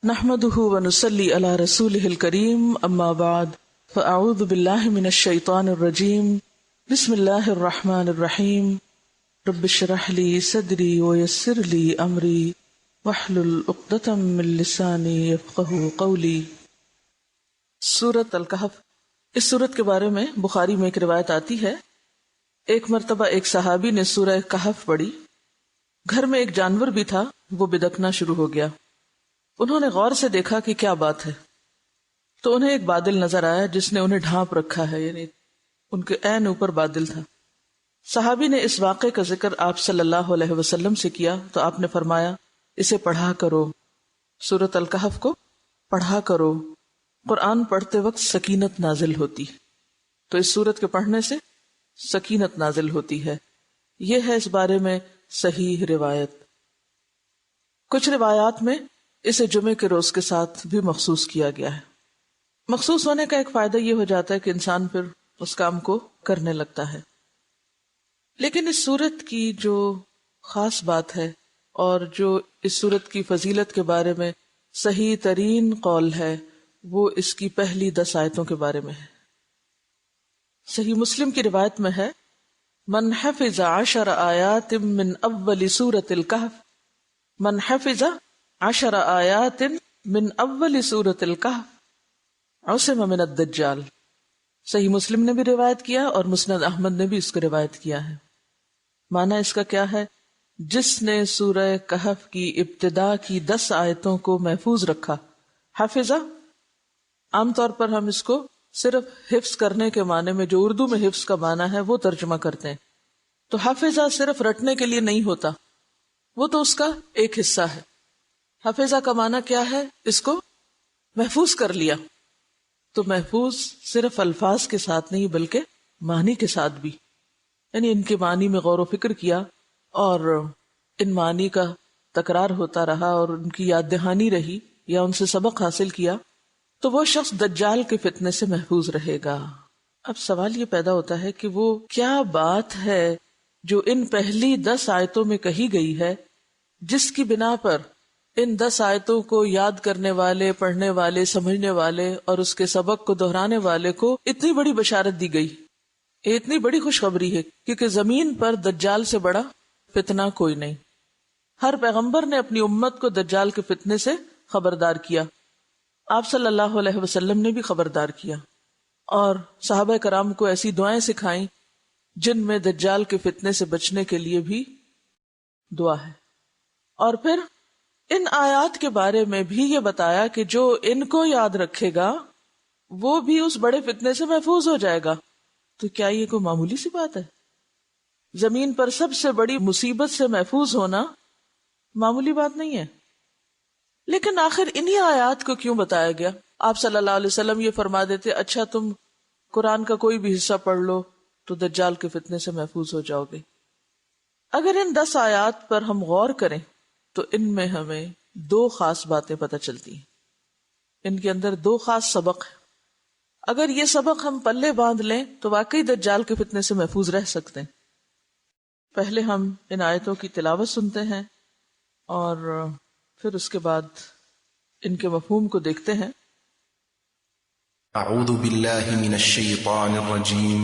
نحمده ونصلي على رسوله الكريم اما بعد فاعوذ بالله من الشيطان الرجيم بسم الله الرحمن الرحيم رب اشرح لي صدري ويسر لي امري واحلل عقدة من لساني يفقهوا قولي۔ سورۃ الکہف، اس سورت کے بارے میں بخاری میں ایک روایت آتی ہے، ایک مرتبہ ایک صحابی نے سورہ کہف پڑھی، گھر میں ایک جانور بھی تھا، وہ بدکنا شروع ہو گیا۔ انہوں نے غور سے دیکھا کہ کیا بات ہے، تو انہیں ایک بادل نظر آیا جس نے انہیں ڈھانپ رکھا ہے، یعنی ان کے عین اوپر بادل تھا۔ صحابی نے اس واقعے کا ذکر آپ صلی اللہ علیہ وسلم سے کیا تو آپ نے فرمایا اسے پڑھا کرو، سورۃ الکہف کو پڑھا کرو، قرآن پڑھتے وقت سکینت نازل ہوتی، تو اس سورت کے پڑھنے سے سکینت نازل ہوتی ہے۔ یہ ہے اس بارے میں صحیح روایت۔ کچھ روایات میں اسے جمعے کے روز کے ساتھ بھی مخصوص کیا گیا ہے۔ مخصوص ہونے کا ایک فائدہ یہ ہو جاتا ہے کہ انسان پھر اس کام کو کرنے لگتا ہے۔ لیکن اس سورت کی جو خاص بات ہے اور جو اس سورت کی فضیلت کے بارے میں صحیح ترین قول ہے وہ اس کی پہلی 10 آیتوں کے بارے میں ہے۔ صحیح مسلم کی روایت میں ہے، من حفظ 10 آیات من اول سورۃ الکہف، من حفظ 10 آیات من اول سورۃ الکہف عصم من الدجال۔ صحیح مسلم نے بھی روایت کیا اور مسند احمد نے بھی اس کو روایت کیا ہے۔ معنی اس کا کیا ہے؟ جس نے سورہ کہف کی ابتدا کی 10 آیتوں کو محفوظ رکھا، حافظہ، عام طور پر ہم اس کو صرف حفظ کرنے کے معنی میں، جو اردو میں حفظ کا معنی ہے وہ ترجمہ کرتے ہیں، تو حافظہ صرف رٹنے کے لیے نہیں ہوتا، وہ تو اس کا ایک حصہ ہے۔ حافظہ کا معنی کیا ہے؟ اس کو محفوظ کر لیا، تو محفوظ صرف الفاظ کے ساتھ نہیں بلکہ معنی کے ساتھ بھی، یعنی ان کے معنی میں غور و فکر کیا اور ان معنی کا تکرار ہوتا رہا اور ان کی یاد دہانی رہی یا ان سے سبق حاصل کیا، تو وہ شخص دجال کے فتنے سے محفوظ رہے گا۔ اب سوال یہ پیدا ہوتا ہے کہ وہ کیا بات ہے جو ان پہلی 10 آیتوں میں کہی گئی ہے جس کی بنا پر ان 10 آیتوں کو یاد کرنے والے، پڑھنے والے، سمجھنے والے اور اس کے سبق کو دہرانے والے کو اتنی بڑی بشارت دی گئی؟ یہ اتنی بڑی خوشخبری ہے کیونکہ زمین پر دجال سے بڑا فتنہ کوئی نہیں۔ ہر پیغمبر نے اپنی امت کو دجال کے فتنے سے خبردار کیا، آپ صلی اللہ علیہ وسلم نے بھی خبردار کیا، اور صحابہ کرام کو ایسی دعائیں سکھائیں جن میں دجال کے فتنے سے بچنے کے لیے بھی دعا ہے۔ اور پھر ان آیات کے بارے میں بھی یہ بتایا کہ جو ان کو یاد رکھے گا وہ بھی اس بڑے فتنے سے محفوظ ہو جائے گا۔ تو کیا یہ کوئی معمولی سی بات ہے؟ زمین پر سب سے بڑی مصیبت سے محفوظ ہونا معمولی بات نہیں ہے۔ لیکن آخر انہی آیات کو کیوں بتایا گیا؟ آپ صلی اللہ علیہ وسلم یہ فرما دیتے، اچھا تم قرآن کا کوئی بھی حصہ پڑھ لو تو دجال کے فتنے سے محفوظ ہو جاؤ گے۔ اگر ان 10 آیات پر ہم غور کریں تو ان میں ہمیں 2 خاص باتیں پتہ چلتی ہیں، ان کے اندر 2 خاص سبق ہیں۔ اگر یہ سبق ہم پلے باندھ لیں تو واقعی دجال کے فتنے سے محفوظ رہ سکتے ہیں۔ پہلے ہم ان آیتوں کی تلاوت سنتے ہیں اور پھر اس کے بعد ان کے مفہوم کو دیکھتے ہیں۔ اعوذ باللہ من الشیطان الرجیم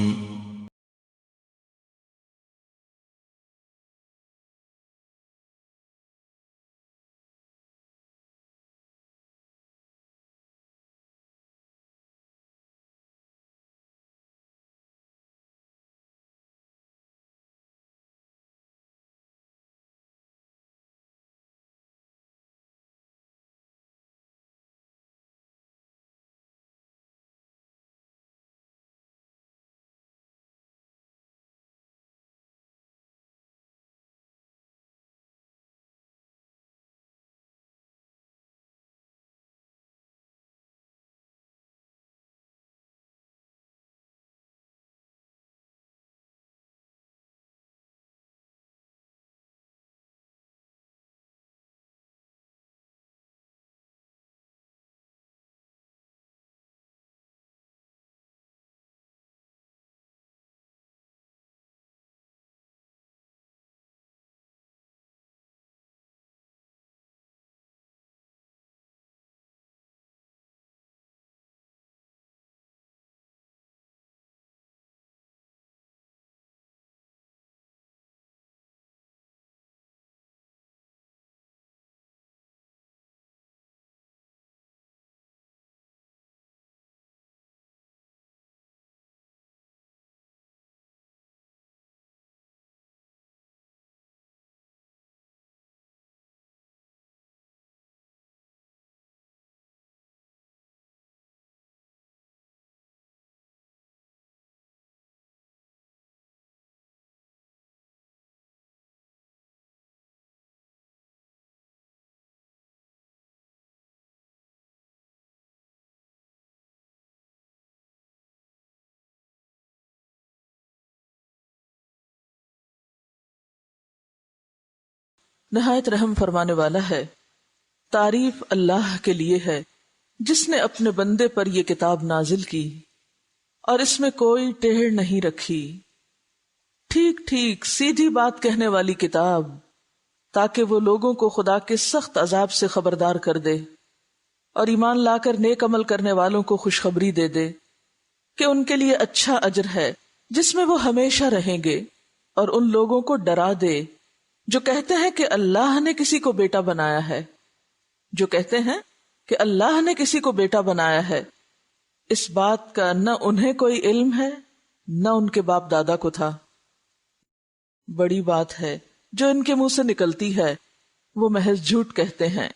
نہایت رحم فرمانے والا ہے۔ تعریف اللہ کے لیے ہے جس نے اپنے بندے پر یہ کتاب نازل کی اور اس میں کوئی ٹیڑھ نہیں رکھی، ٹھیک ٹھیک سیدھی بات کہنے والی کتاب، تاکہ وہ لوگوں کو خدا کے سخت عذاب سے خبردار کر دے اور ایمان لا کر نیک عمل کرنے والوں کو خوشخبری دے دے کہ ان کے لیے اچھا اجر ہے جس میں وہ ہمیشہ رہیں گے، اور ان لوگوں کو ڈرا دے جو کہتے ہیں کہ اللہ نے کسی کو بیٹا بنایا ہے، جو کہتے ہیں کہ اللہ نے کسی کو بیٹا بنایا ہے۔ اس بات کا نہ انہیں کوئی علم ہے نہ ان کے باپ دادا کو تھا۔ بڑی بات ہے جو ان کے منہ سے نکلتی ہے، وہ محض جھوٹ کہتے ہیں۔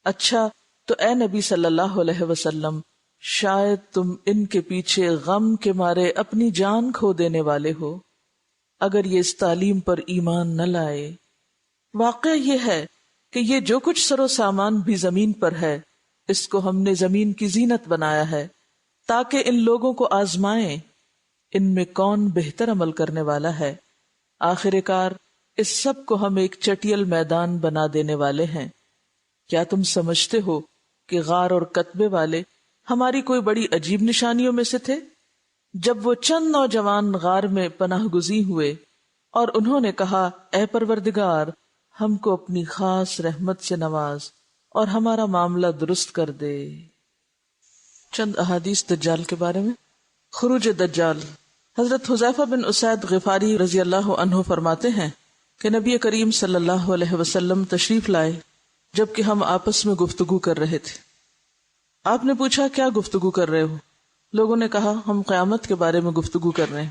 اچھا تو اے نبی صلی اللہ علیہ وسلم، شاید تم ان کے پیچھے غم کے مارے اپنی جان کھو دینے والے ہو اگر یہ اس تعلیم پر ایمان نہ لائے۔ واقعہ یہ ہے کہ یہ جو کچھ سر و سامان بھی زمین پر ہے، اس کو ہم نے زمین کی زینت بنایا ہے تاکہ ان لوگوں کو آزمائیں ان میں کون بہتر عمل کرنے والا ہے۔ آخر کار اس سب کو ہم ایک چٹیل میدان بنا دینے والے ہیں۔ کیا تم سمجھتے ہو کہ غار اور کتبے والے ہماری کوئی بڑی عجیب نشانیوں میں سے تھے؟ جب وہ چند نوجوان غار میں پناہ گزین ہوئے اور انہوں نے کہا، اے پروردگار، ہم کو اپنی خاص رحمت سے نواز اور ہمارا معاملہ درست کر دے۔ چند احادیث دجال کے بارے میں۔ خروج دجال۔ حضرت حذیفہ بن اسید غفاری رضی اللہ عنہ فرماتے ہیں کہ نبی کریم صلی اللہ علیہ وسلم تشریف لائے جبکہ ہم آپس میں گفتگو کر رہے تھے۔ آپ نے پوچھا، کیا گفتگو کر رہے ہو؟ لوگوں نے کہا، ہم قیامت کے بارے میں گفتگو کر رہے ہیں۔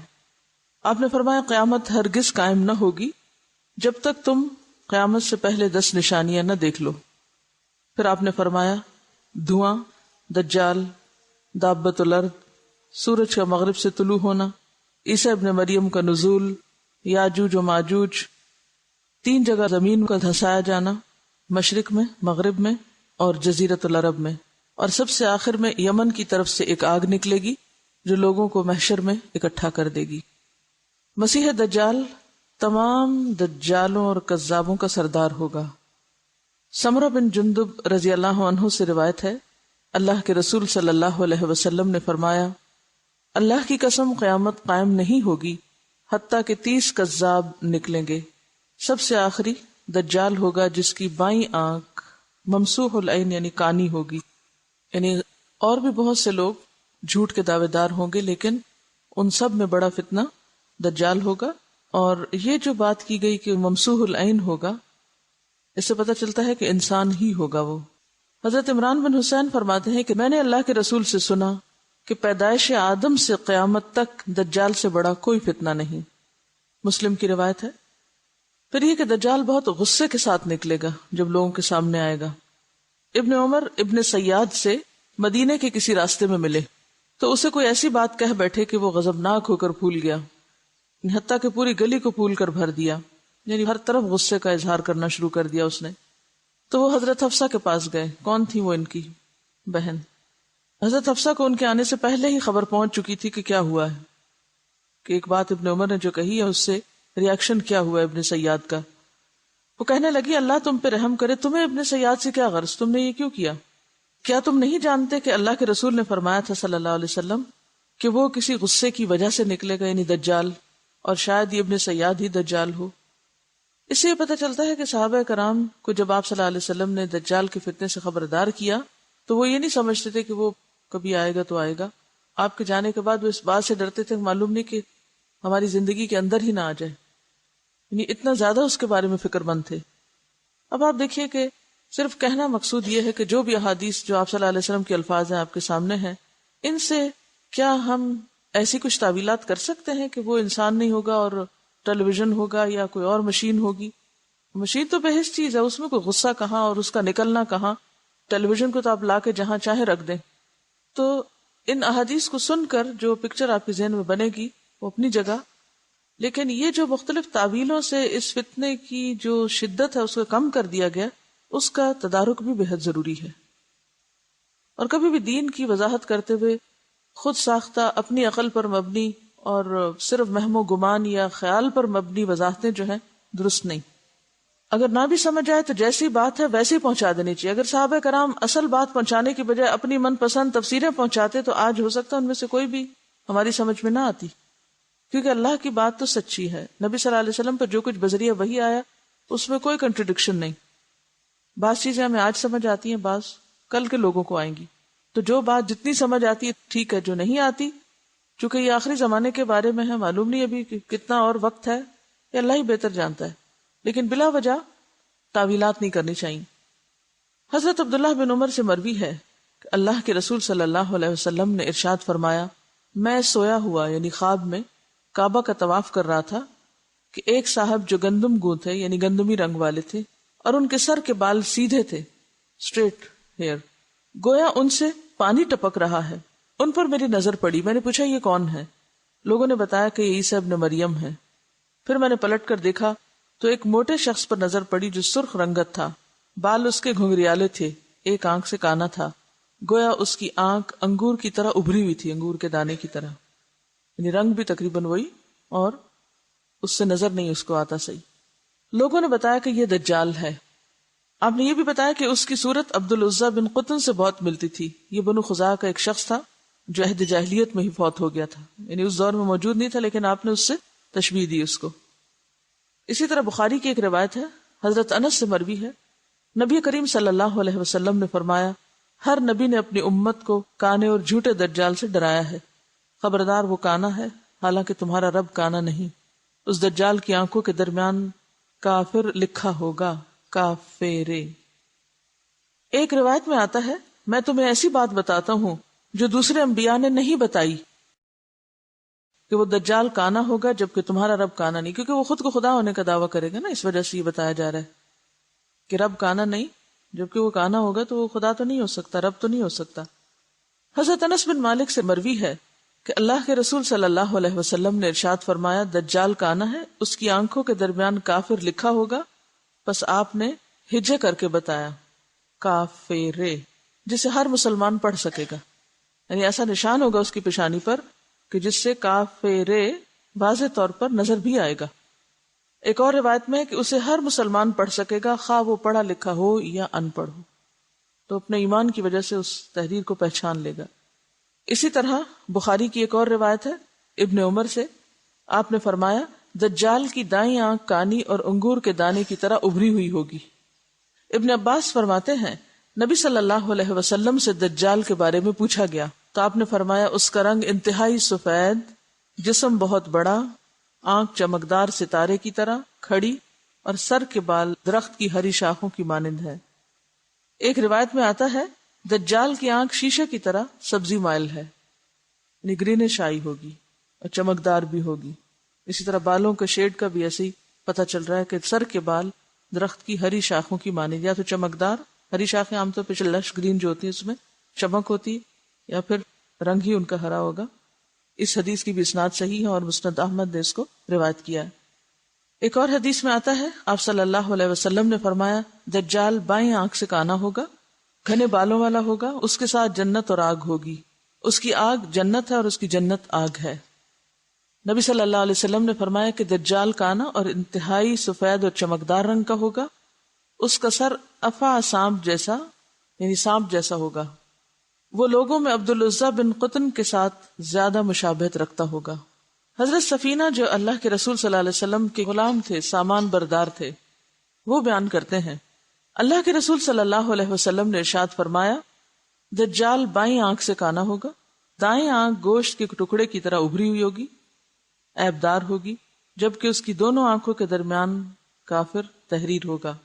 آپ نے فرمایا، قیامت ہرگز قائم نہ ہوگی جب تک تم قیامت سے پہلے 10 نشانیاں نہ دیکھ لو۔ پھر آپ نے فرمایا، دھواں، دجال، دابۃ الارض، سورج کا مغرب سے طلوع ہونا، عیسیٰ ابن مریم کا نزول، یاجوج و ماجوج، 3 جگہ زمین کا دھسایا جانا، مشرق میں، مغرب میں اور جزیرۃ العرب میں، اور سب سے آخر میں یمن کی طرف سے ایک آگ نکلے گی جو لوگوں کو محشر میں اکٹھا کر دے گی۔ مسیح دجال تمام دجالوں اور کذابوں کا سردار ہوگا۔ سمرہ بن جندب رضی اللہ عنہ سے روایت ہے، اللہ کے رسول صلی اللہ علیہ وسلم نے فرمایا، اللہ کی قسم قیامت قائم نہیں ہوگی حتیٰ کہ 30 کذاب نکلیں گے۔ سب سے آخری دجال ہوگا جس کی بائیں آنکھ ممسوح العین یعنی کانی ہوگی۔ یعنی اور بھی بہت سے لوگ جھوٹ کے دعوے دار ہوں گے، لیکن ان سب میں بڑا فتنہ دجال ہوگا۔ اور یہ جو بات کی گئی کہ ممسوح العین ہوگا، اس سے پتہ چلتا ہے کہ انسان ہی ہوگا وہ۔ حضرت عمران بن حسین فرماتے ہیں کہ میں نے اللہ کے رسول سے سنا کہ پیدائش آدم سے قیامت تک دجال سے بڑا کوئی فتنہ نہیں۔ مسلم کی روایت ہے۔ پھر یہ کہ دجال بہت غصے کے ساتھ نکلے گا جب لوگوں کے سامنے آئے گا۔ ابن عمر ابن سیاد سے مدینے کے کسی راستے میں ملے تو اسے کوئی ایسی بات کہہ بیٹھے کہ وہ غضبناک ہو کر پھول گیا، حتیٰ کہ پوری گلی کو پھول کر بھر دیا، یعنی ہر طرف غصے کا اظہار کرنا شروع کر دیا اس نے۔ تو وہ حضرت حفصہ کے پاس گئے۔ کون تھی وہ؟ ان کی بہن۔ حضرت حفصہ کو ان کے آنے سے پہلے ہی خبر پہنچ چکی تھی کہ کیا ہوا ہے، کہ ایک بات ابن عمر نے جو کہی ہے اس سے ریاکشن کیا ہوا ہے ابن سیاد کا۔ وہ کہنے لگی، اللہ تم پہ رحم کرے، تمہیں ابن سیاد سے کیا غرض، تم نے یہ کیوں کیا؟ کیا تم نہیں جانتے کہ اللہ کے رسول نے فرمایا تھا صلی اللہ علیہ وسلم کہ وہ کسی غصے کی وجہ سے نکلے گا، یعنی دجال، اور شاید یہ ابن سیاد ہی دجال ہو۔ اس سے یہ پتہ چلتا ہے کہ صحابہ کرام کو جب آپ صلی اللہ علیہ وسلم نے دجال کے فتنے سے خبردار کیا تو وہ یہ نہیں سمجھتے تھے کہ وہ کبھی آئے گا تو آئے گا۔ آپ کے جانے کے بعد وہ اس بات سے ڈرتے تھے کہ معلوم نہیں کہ ہماری زندگی کے اندر ہی نہ آ جائے، یعنی اتنا زیادہ اس کے بارے میں فکر مند تھے۔ اب آپ دیکھیے کہ صرف کہنا مقصود یہ ہے کہ جو بھی احادیث جو آپ صلی اللہ علیہ وسلم کے الفاظ ہیں آپ کے سامنے ہیں، ان سے کیا ہم ایسی کچھ تعویلات کر سکتے ہیں کہ وہ انسان نہیں ہوگا اور ٹیلی ویژن ہوگا یا کوئی اور مشین ہوگی؟ مشین تو بحث چیز ہے، اس میں کوئی غصہ کہاں اور اس کا نکلنا کہاں۔ ٹیلی ویژن کو تو آپ لا کے جہاں چاہے رکھ دیں۔ تو ان احادیث کو سن کر جو پکچر آپ کے ذہن میں بنے گی وہ اپنی جگہ، لیکن یہ جو مختلف تعویلوں سے اس فتنے کی جو شدت ہے اس کو کم کر دیا گیا، اس کا تدارک بھی بہت ضروری ہے۔ اور کبھی بھی دین کی وضاحت کرتے ہوئے خود ساختہ اپنی عقل پر مبنی اور صرف وہم و گمان یا خیال پر مبنی وضاحتیں جو ہیں درست نہیں۔ اگر نہ بھی سمجھ آئے تو جیسی بات ہے ویسی پہنچا دینی چاہیے. اگر صحابہ کرام اصل بات پہنچانے کی بجائے اپنی من پسند تفسیریں پہنچاتے تو آج ہو سکتا ہے ان میں سے کوئی بھی ہماری سمجھ میں نہ آتی، کیونکہ اللہ کی بات تو سچی ہے. نبی صلی اللہ علیہ وسلم پر جو کچھ بذریعہ وحی آیا اس میں کوئی کنٹرڈکشن نہیں. بعض چیزیں ہمیں آج سمجھ آتی ہیں، بعض کل کے لوگوں کو آئیں گی. تو جو بات جتنی سمجھ آتی ہے ٹھیک ہے، جو نہیں آتی چونکہ یہ آخری زمانے کے بارے میں ہے، معلوم نہیں ابھی کہ کتنا اور وقت ہے، یہ اللہ ہی بہتر جانتا ہے، لیکن بلا وجہ تعویلات نہیں کرنی چاہیے. حضرت عبداللہ بن عمر سے مروی ہے کہ اللہ کے رسول صلی اللہ علیہ وسلم نے ارشاد فرمایا، میں سویا ہوا یعنی خواب میں کعبہ کا طواف کر رہا تھا کہ ایک صاحب جو گندم گوں تھے یعنی گندمی رنگ والے تھے اور ان کے سر کے بال سیدھے تھے، اسٹریٹ ہیئر، گویا ان سے پانی ٹپک رہا ہے. ان پر میری نظر پڑی. میں نے پوچھا یہ کون ہے؟ لوگوں نے بتایا کہ یہ عیسیٰ ابن مریم ہے. پھر میں نے پلٹ کر دیکھا تو ایک موٹے شخص پر نظر پڑی جو سرخ رنگت تھا، بال اس کے گھنگریالے تھے، ایک آنکھ سے کانا تھا، گویا اس کی آنکھ انگور کی طرح ابھری ہوئی تھی، انگور کے دانے کی طرح، یعنی رنگ بھی تقریباً وہی اور اس سے نظر نہیں اس کو آتا صحیح. لوگوں نے بتایا کہ یہ دجال ہے. آپ نے یہ بھی بتایا کہ اس کی صورت عبد العزیٰ بن قطن سے بہت ملتی تھی. یہ بنو خزاعہ کا ایک شخص تھا جو عہد جاہلیت میں ہی فوت ہو گیا تھا، یعنی اس دور میں موجود نہیں تھا لیکن آپ نے اس سے تشبیہ دی اس کو. اسی طرح بخاری کی ایک روایت ہے، حضرت انس سے مروی ہے، نبی کریم صلی اللہ علیہ وسلم نے فرمایا، ہر نبی نے اپنی امت کو کانے اور جھوٹے دجال سے ڈرایا ہے. خبردار وہ کانا ہے حالانکہ تمہارا رب کانا نہیں. اس دجال کی آنکھوں کے درمیان کافر لکھا ہوگا، کافرے. ایک روایت میں آتا ہے، میں تمہیں ایسی بات بتاتا ہوں جو دوسرے انبیاء نے نہیں بتائی، کہ وہ دجال کانا ہوگا جبکہ تمہارا رب کانا نہیں. کیونکہ وہ خود کو خدا ہونے کا دعویٰ کرے گا نا، اس وجہ سے یہ بتایا جا رہا ہے کہ رب کانا نہیں، جبکہ وہ کانا ہوگا تو وہ خدا تو نہیں ہو سکتا، رب تو نہیں ہو سکتا. حضرت انس بن مالک سے مروی ہے کہ اللہ کے رسول صلی اللہ علیہ وسلم نے ارشاد فرمایا، دجال کانا ہے، اس کی آنکھوں کے درمیان کافر لکھا ہوگا. پس آپ نے ہجے کر کے بتایا، کافرے، جسے ہر مسلمان پڑھ سکے گا، یعنی ایسا نشان ہوگا اس کی پیشانی پر کہ جس سے کافرے واضح طور پر نظر بھی آئے گا. ایک اور روایت میں ہے کہ اسے ہر مسلمان پڑھ سکے گا، خواہ وہ پڑھا لکھا ہو یا ان پڑھ ہو، تو اپنے ایمان کی وجہ سے اس تحریر کو پہچان لے گا. اسی طرح بخاری کی ایک اور روایت ہے ابن عمر سے، آپ نے فرمایا، دجال کی دائیں آنکھ کانی اور انگور کے دانے کی طرح ابھری ہوئی ہوگی. ابن عباس فرماتے ہیں، نبی صلی اللہ علیہ وسلم سے دجال کے بارے میں پوچھا گیا تو آپ نے فرمایا، اس کا رنگ انتہائی سفید، جسم بہت بڑا، آنکھ چمکدار ستارے کی طرح کھڑی اور سر کے بال درخت کی ہری شاخوں کی مانند ہے. ایک روایت میں آتا ہے، دجال کی آنکھ شیشے کی طرح سبزی مائل ہے، یعنی گرینش آئی ہوگی اور چمکدار بھی ہوگی. اسی طرح بالوں کے شیڈ کا بھی ایسے ہی پتہ چل رہا ہے کہ سر کے بال درخت کی ہری شاخوں کی مانند، یا تو چمکدار، ہری شاخیں عام طور پہ لش گرین جو ہوتی ہے اس میں چمک ہوتی ہے، یا پھر رنگ ہی ان کا ہرا ہوگا. اس حدیث کی بھی اسناد صحیح ہے اور مسند احمد نے اس کو روایت کیا ہے. ایک اور حدیث میں آتا ہے، آپ صلی اللہ علیہ وسلم نے فرمایا، دجال بائیں آنکھ سے کانا ہوگا، گھنے بالوں والا ہوگا، اس کے ساتھ جنت اور آگ ہوگی، اس کی آگ جنت ہے اور اس کی جنت آگ ہے. نبی صلی اللہ علیہ وسلم نے فرمایا کہ دجال کانا اور انتہائی سفید اور چمکدار رنگ کا ہوگا، اس کا سر افا سانپ جیسا یعنی سانپ جیسا ہوگا. وہ لوگوں میں عبد العزیٰ بن قطن کے ساتھ زیادہ مشابہت رکھتا ہوگا. حضرت سفینہ جو اللہ کے رسول صلی اللہ علیہ وسلم کے غلام تھے، سامان بردار تھے، وہ بیان کرتے ہیں، اللہ کے رسول صلی اللہ علیہ وسلم نے ارشاد فرمایا، دجال بائیں آنکھ سے کانا ہوگا، دائیں آنکھ گوشت کے ٹکڑے کی طرح ابھری ہوئی ہوگی، عیب دار ہوگی، جبکہ اس کی دونوں آنکھوں کے درمیان کافر تحریر ہوگا.